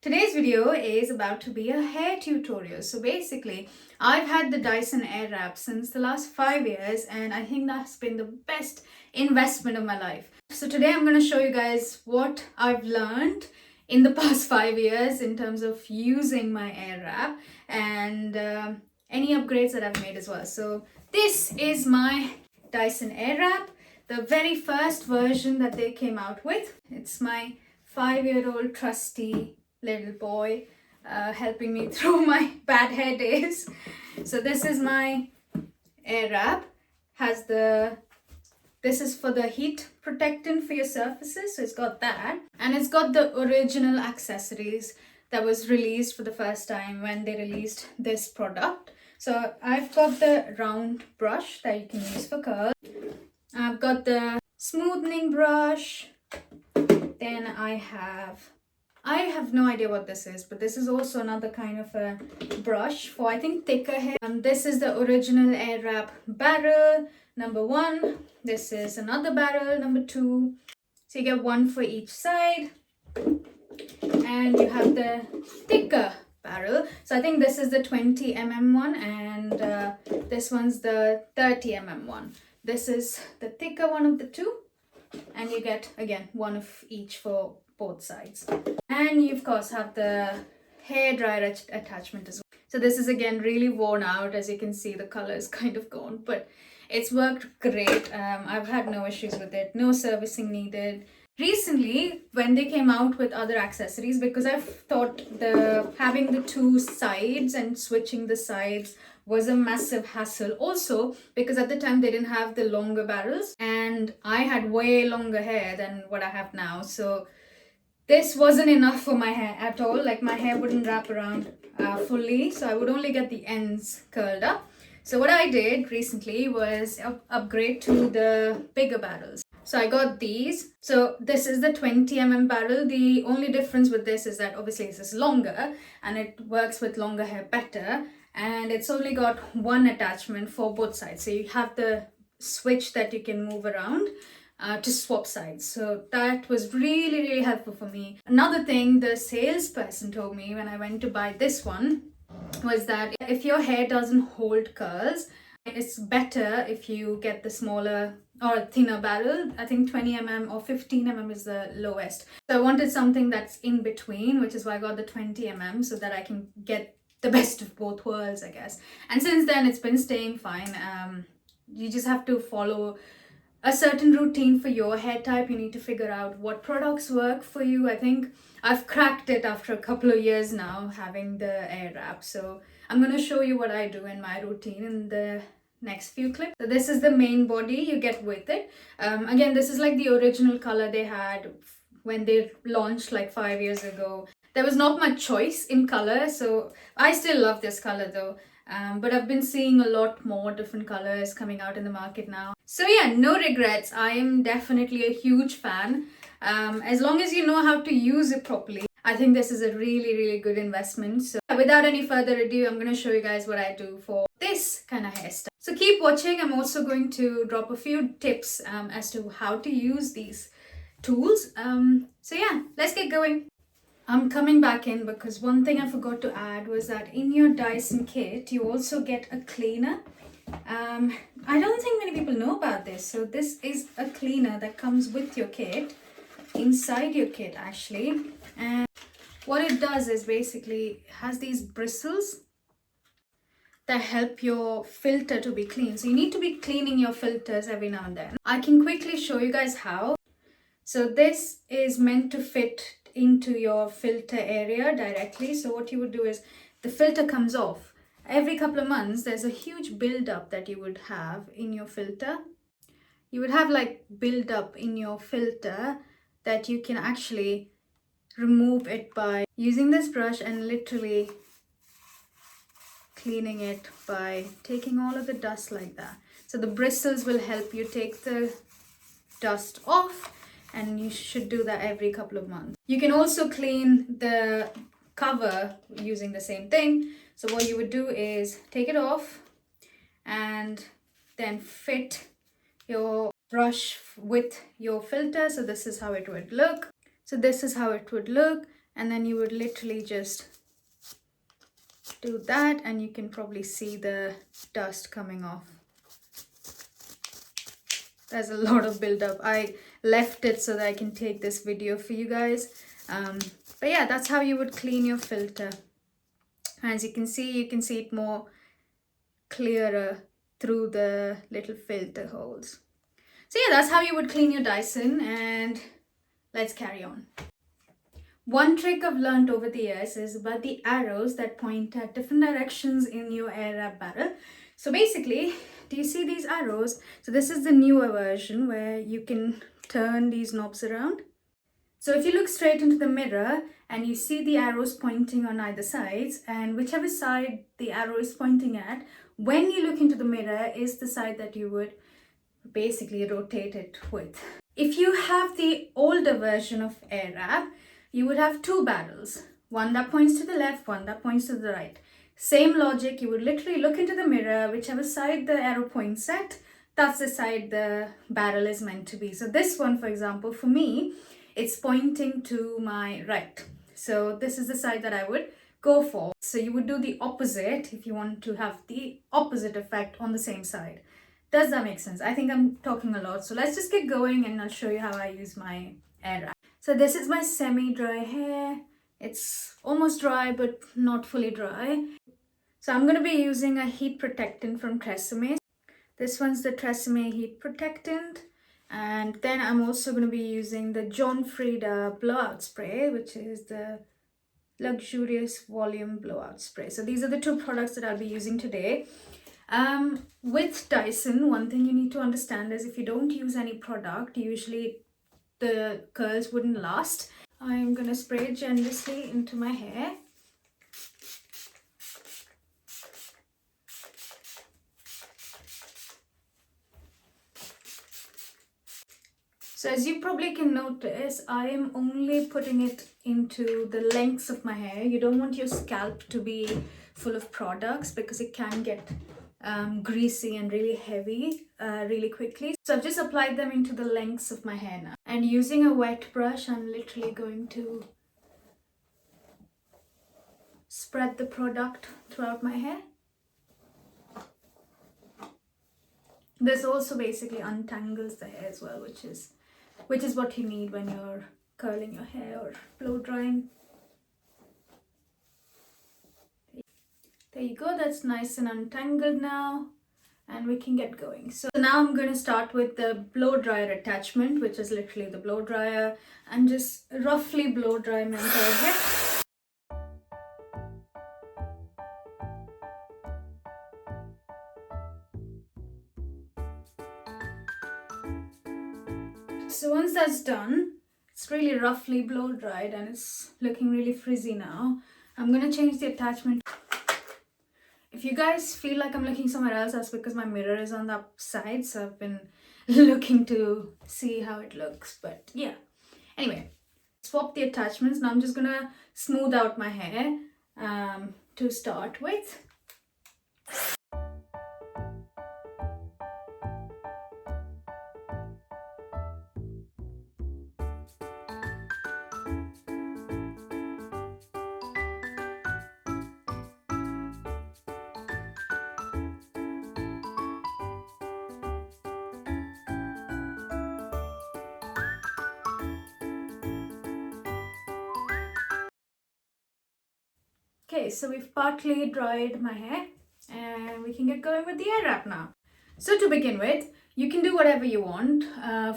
Today's video is about to be a hair tutorial. So basically, I've had the Dyson Airwrap since the last 5 years and I think that's been the best investment of my life. So today I'm going to show you guys what I've learned in the past 5 years in terms of using my Airwrap and any upgrades that I've made as well. So this is my Dyson Airwrap, the very first version that they came out with. It's my 5-year-old trusty little boy helping me through my bad hair days. So this is my Airwrap. This is for the heat protectant for your surfaces, so it's got that, and it's got the original accessories that was released for the first time when they released this product. So I've got the round brush that you can use for curls. I've got the smoothing brush. Then I have no idea what this is, but this is also another kind of a brush for, I think, thicker hair. This is the original Airwrap barrel, number 1. This is another barrel, number 2. So you get one for each side. And you have the thicker barrel. So I think this is the 20mm one and this one's the 30mm one. This is the thicker one of the two. And you get, again, one of each for both sides. And you, of course, have the hair dryer attachment as well. So this is, again, really worn out. As you can see, the color is kind of gone, but it's worked great. I've had no issues with it. No servicing needed. Recently, when they came out with other accessories, because I've thought having the two sides and switching the sides was a massive hassle. Also, because at the time they didn't have the longer barrels and I had way longer hair than what I have now. So this wasn't enough for my hair at all. Like, my hair wouldn't wrap around fully, so I would only get the ends curled up. So what I did recently was upgrade to the bigger barrels. So I got these. So this is the 20mm barrel. The only difference with this is that obviously this is longer and it works with longer hair better. And it's only got one attachment for both sides. So you have the switch that you can move around to swap sides. So that was really, really helpful for me. Another thing the salesperson told me when I went to buy this one was that if your hair doesn't hold curls, it's better if you get the smaller or thinner barrel. I think 20mm or 15mm is the lowest. So I wanted something that's in between, which is why I got the 20mm so that I can get the best of both worlds, I guess. And since then, it's been staying fine. You just have to follow a certain routine for your hair type. You need to figure out what products work for you. I think I've cracked it after a couple of years now having the Airwrap. So I'm going to show you what I do in my routine in the next few clips. So this is the main body you get with it. Again, this is like the original color they had when they launched like 5 years ago. There was not much choice in color, so I still love this color though. But I've been seeing a lot more different colors coming out in the market now. So yeah, no regrets. I am definitely a huge fan. As long as you know how to use it properly, I think this is a really, really good investment. So without any further ado, I'm going to show you guys what I do for this kind of hairstyle. So keep watching. I'm also going to drop a few tips as to how to use these tools. So yeah, let's get going. I'm coming back in because one thing I forgot to add was that in your Dyson kit, you also get a cleaner. I don't think many people know about this. So this is a cleaner that comes with your kit, inside your kit actually. And what it does is basically has these bristles that help your filter to be clean. So you need to be cleaning your filters every now and then. I can quickly show you guys how. So this is meant to fit into your filter area directly. So what you would do is the filter comes off. Every couple of months, there's a huge build-up that you would have in your filter. You would have like build-up in your filter that you can actually remove it by using this brush and literally cleaning it by taking all of the dust like that. So the bristles will help you take the dust off, and you should do that every couple of months. You can also clean the cover using the same thing. So what you would do is take it off and then fit your brush with your filter. So this is how it would look. and then you would literally just do that, and you can probably see the dust coming off. There's a lot of buildup. I left it so that I can take this video for you guys. But yeah, that's how you would clean your filter. As you can see it more clearer through the little filter holes. So yeah, that's how you would clean your Dyson, and let's carry on. One trick I've learned over the years is about the arrows that point at different directions in your Airwrap barrel. So basically, do you see these arrows? So this is the newer version where you can turn these knobs around. So if you look straight into the mirror and you see the arrows pointing on either sides, and whichever side the arrow is pointing at, when you look into the mirror is the side that you would basically rotate it with. If you have the older version of Airwrap, you would have two barrels, one that points to the left, one that points to the right. Same logic, you would literally look into the mirror, whichever side the arrow points at, that's the side the barrel is meant to be. So this one, for example, for me, it's pointing to my right. So this is the side that I would go for. So you would do the opposite if you want to have the opposite effect on the same side. Does that make sense? I think I'm talking a lot. So let's just get going and I'll show you how I use my Airwrap. So this is my semi-dry hair. It's almost dry but not fully dry. So I'm going to be using a heat protectant from Tresemme. This one's the Tresemme heat protectant. And then I'm also going to be using the John Frieda blowout spray, which is the luxurious volume blowout spray. So these are the two products that I'll be using today. With Dyson, one thing you need to understand is if you don't use any product, usually the curls wouldn't last. I'm going to spray it generously into my hair. So as you probably can notice, I am only putting it into the lengths of my hair. You don't want your scalp to be full of products because it can get greasy and really heavy really quickly. So I've just applied them into the lengths of my hair now. And using a wet brush, I'm literally going to spread the product throughout my hair. This also basically untangles the hair as well, which is what you need when you're curling your hair or blow drying. There you go, that's nice and untangled now, and we can get going. So now I'm going to start with the blow dryer attachment, which is literally the blow dryer, and just roughly blow dry my entire hair. So once that's done, it's really roughly blow dried and it's looking really frizzy now. I'm going to change the attachment. If you guys feel like I'm looking somewhere else, that's because my mirror is on the side, so I've been looking to see how it looks. But yeah, anyway, swap the attachments. Now I'm just gonna smooth out my hair to start with. Okay, so we've partly dried my hair and we can get going with the Airwrap now. So to begin with, you can do whatever you want.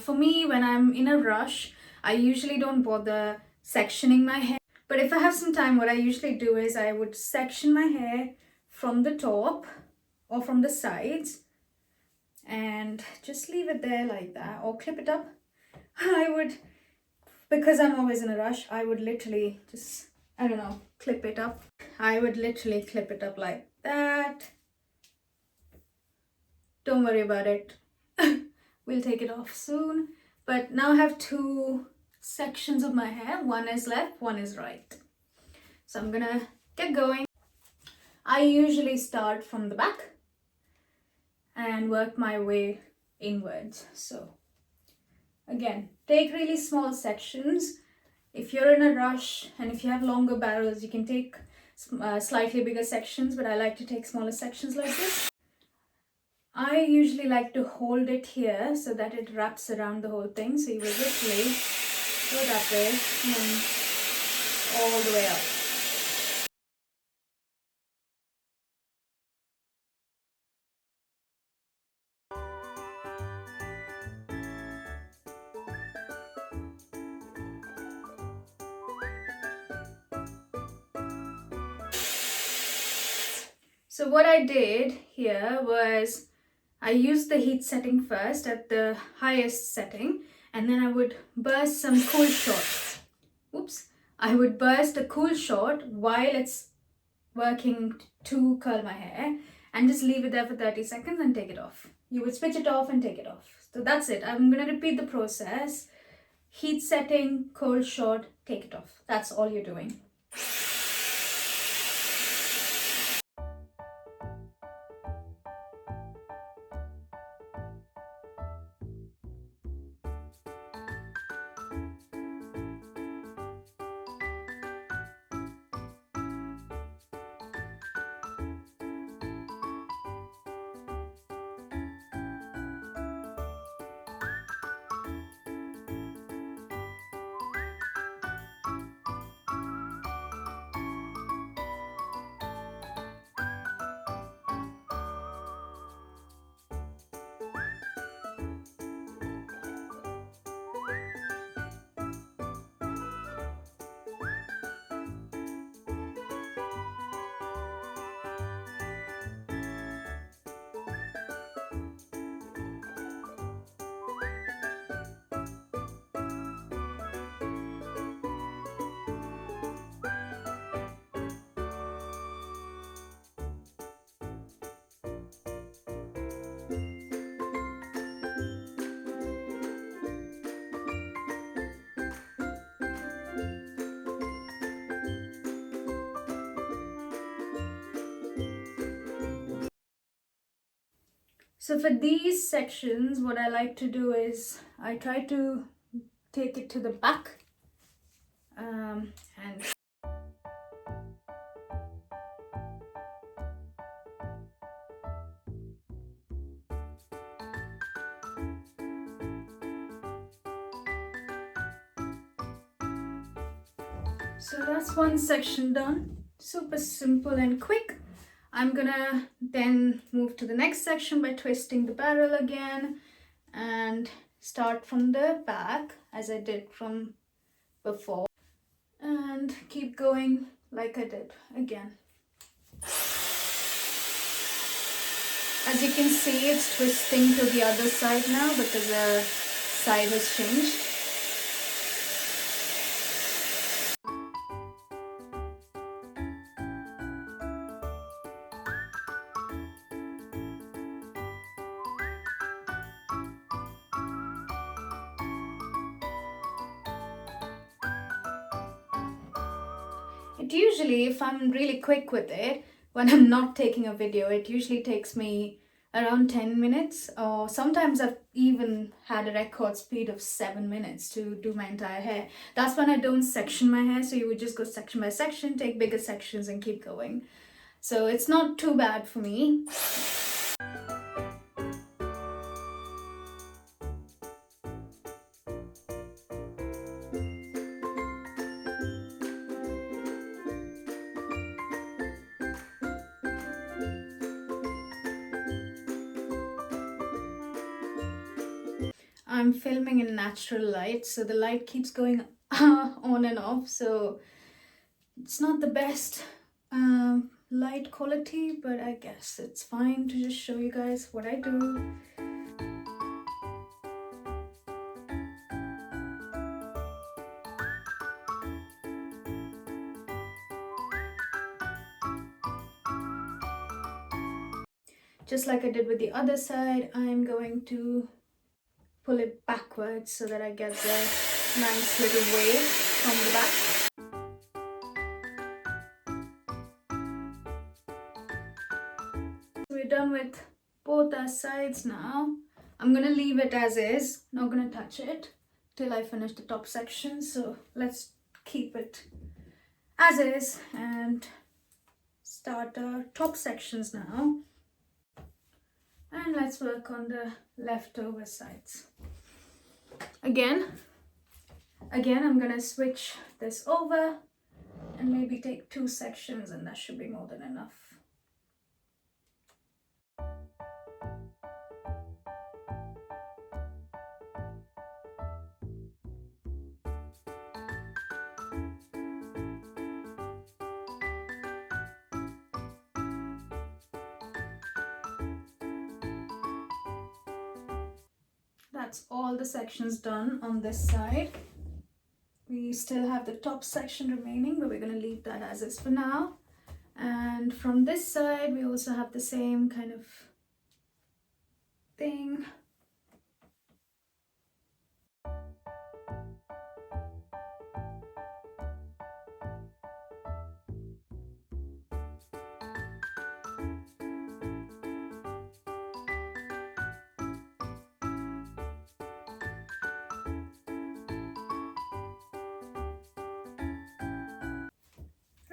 For me, when I'm in a rush, I usually don't bother sectioning my hair. But if I have some time, what I usually do is I would section my hair from the top or from the sides and just leave it there like that, or clip it up. Because I'm always in a rush, I would literally just, I don't know, clip it up. I would literally clip it up like that. Don't worry about it. We'll take it off soon. But now I have two sections of my hair. One is left, one is right. So I'm gonna get going. I usually start from the back and work my way inwards. So again, take really small sections If you're in a rush and if you have longer barrels, you can take slightly bigger sections, but I like to take smaller sections like this. I usually like to hold it here so that it wraps around the whole thing. So you will literally go that way and then all the way up. So what I did here was I used the heat setting first at the highest setting, and then I would burst some cool shot. Oops. I would burst a cool shot while it's working to curl my hair, and just leave it there for 30 seconds and take it off. You would switch it off and take it off. So that's it. I'm going to repeat the process. Heat setting, cold shot, take it off. That's all you're doing. So for these sections, what I like to do is I try to take it to the back and so that's one section done. Super simple and quick. I'm gonna then move to the next section by twisting the barrel again and start from the back as I did from before and keep going like I did again. As you can see, it's twisting to the other side now because the side has changed. It usually, if I'm really quick with it, when I'm not taking a video, it usually takes me around 10 minutes, or sometimes I've even had a record speed of 7 minutes to do my entire hair. That's when I don't section my hair, so you would just go section by section, take bigger sections and keep going. So it's not too bad for me. I'm filming in natural light, so the light keeps going on and off, so it's not the best light quality, but I guess it's fine to just show you guys what I do. Just like I did with the other side, I'm going to pull it backwards so that I get the nice little wave from the back. We're done with both our sides now. I'm gonna leave it as is, not gonna touch it till I finish the top section. So let's keep it as is and start our top sections now. And let's work on the leftover sides. Again, I'm gonna switch this over and maybe take 2 sections, and that should be more than enough. That's all the sections done on this side. We still have the top section remaining, but we're going to leave that as is for now. And from this side, we also have the same kind of thing.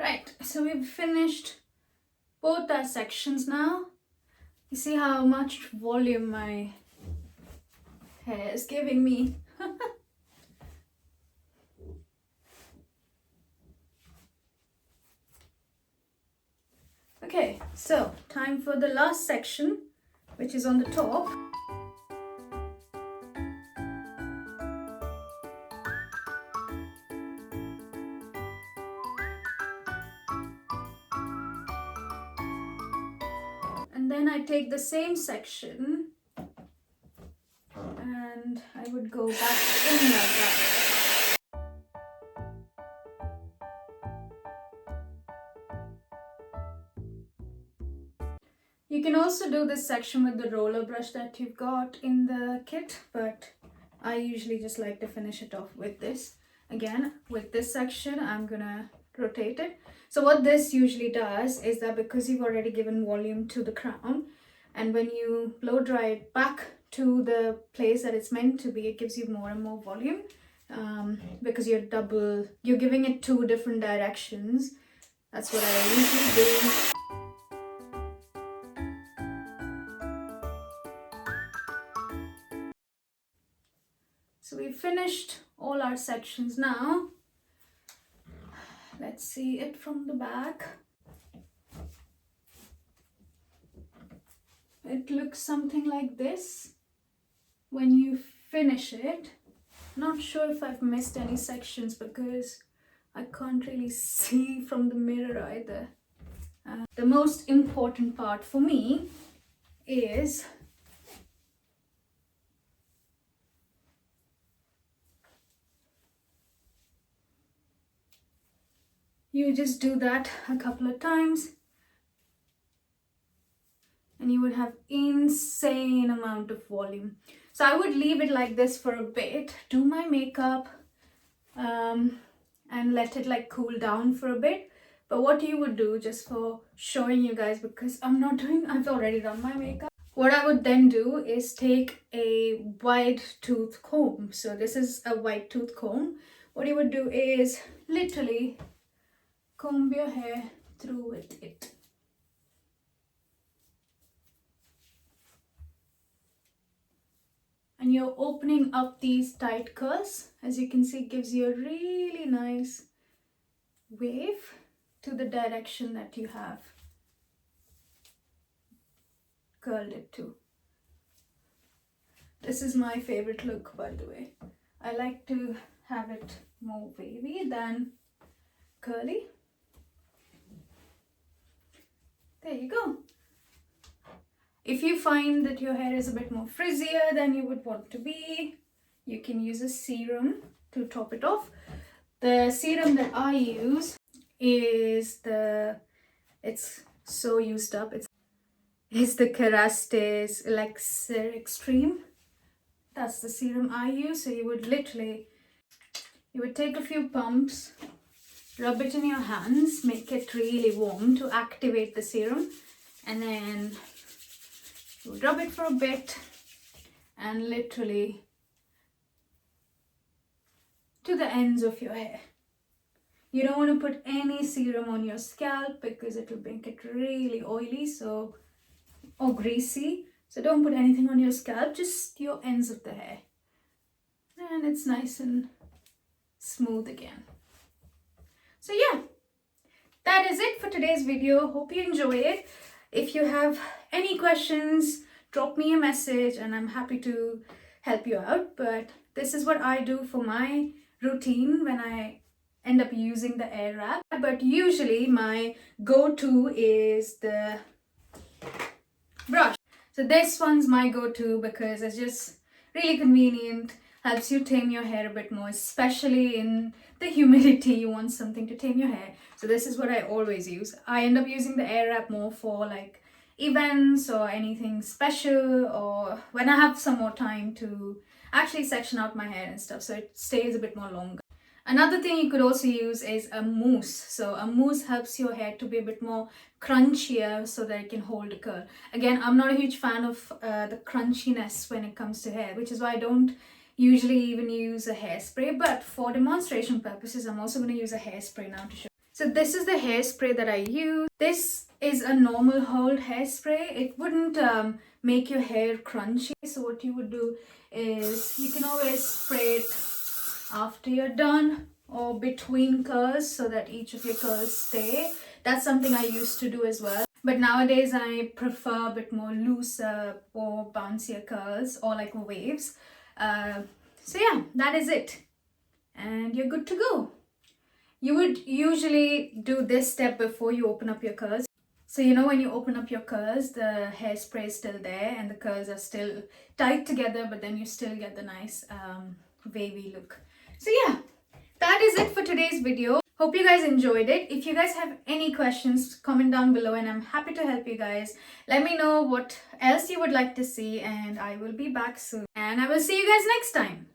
Right, so we've finished both our sections now. You see how much volume my hair is giving me. Okay, so time for the last section, which is on the top. And then I take the same section and I would go back in like that. You can also do this section with the roller brush that you've got in the kit, but I usually just like to finish it off with this. Again, with this section, I'm gonna rotate it. So what this usually does is that because you've already given volume to the crown, and when you blow dry it back to the place that it's meant to be, it gives you more and more volume, because you're giving it 2 different directions. That's what I usually do. So we've finished all our sections now. Let's see it from the back. It looks something like this when you finish it. Not sure if I've missed any sections because I can't really see from the mirror either. The most important part for me is you just do that a couple of times and you would have insane amount of volume. So I would leave it like this for a bit, do my makeup, and let it like cool down for a bit. But what you would do, just for showing you guys, because I've already done my makeup. What I would then do is take a wide tooth comb. So this is a wide tooth comb. What you would do is literally comb your hair through with it. And you're opening up these tight curls. As you can see, it gives you a really nice wave to the direction that you have curled it to. This is my favorite look, by the way. I like to have it more wavy than curly. There you go. If you find that your hair is a bit more frizzier than you would want to be, you can use a serum to top it off. The serum that I use is it's so used up. It's the Kerastase Elixir Extreme. That's the serum I use. So you would take a few pumps, rub it in your hands, make it really warm to activate the serum, and then you would rub it for a bit and literally to the ends of your hair. You don't want to put any serum on your scalp because it will make it really oily, so, or greasy. So don't put anything on your scalp, just your ends of the hair. And it's nice and smooth again. So yeah, that is it for today's video. Hope you enjoy it. If you have any questions, drop me a message and I'm happy to help you out. But this is what I do for my routine when I end up using the Airwrap. But usually my go-to is the brush. So this one's my go-to because it's just really convenient, helps you tame your hair a bit more, especially in the humidity. You want something to tame your hair. So this is what I always use. I end up using the Airwrap more for like events or anything special, or when I have some more time to actually section out my hair and stuff, so it stays a bit more longer. Another thing you could also use is a mousse. So a mousse helps your hair to be a bit more crunchier so that it can hold a curl. Again, I'm not a huge fan of the crunchiness when it comes to hair, which is why I don't usually even use a hairspray. But for demonstration purposes, I'm also going to use a hairspray now to show. So this is the hairspray that I use. This is a normal hold hairspray. It wouldn't make your hair crunchy. So what you would do is you can always spray it after you're done or between curls so that each of your curls stay. That's something I used to do as well. But nowadays I prefer a bit more looser or bouncier curls or like waves. So yeah, that is it. And you're good to go. You would usually do this step before you open up your curls. So you know when you open up your curls, the hairspray is still there and the curls are still tight together, but then you still get the nice wavy look. So yeah, that is it for today's video. Hope you guys enjoyed it. If you guys have any questions, comment down below and I'm happy to help you guys. Let me know what else you would like to see and I will be back soon. And I will see you guys next time.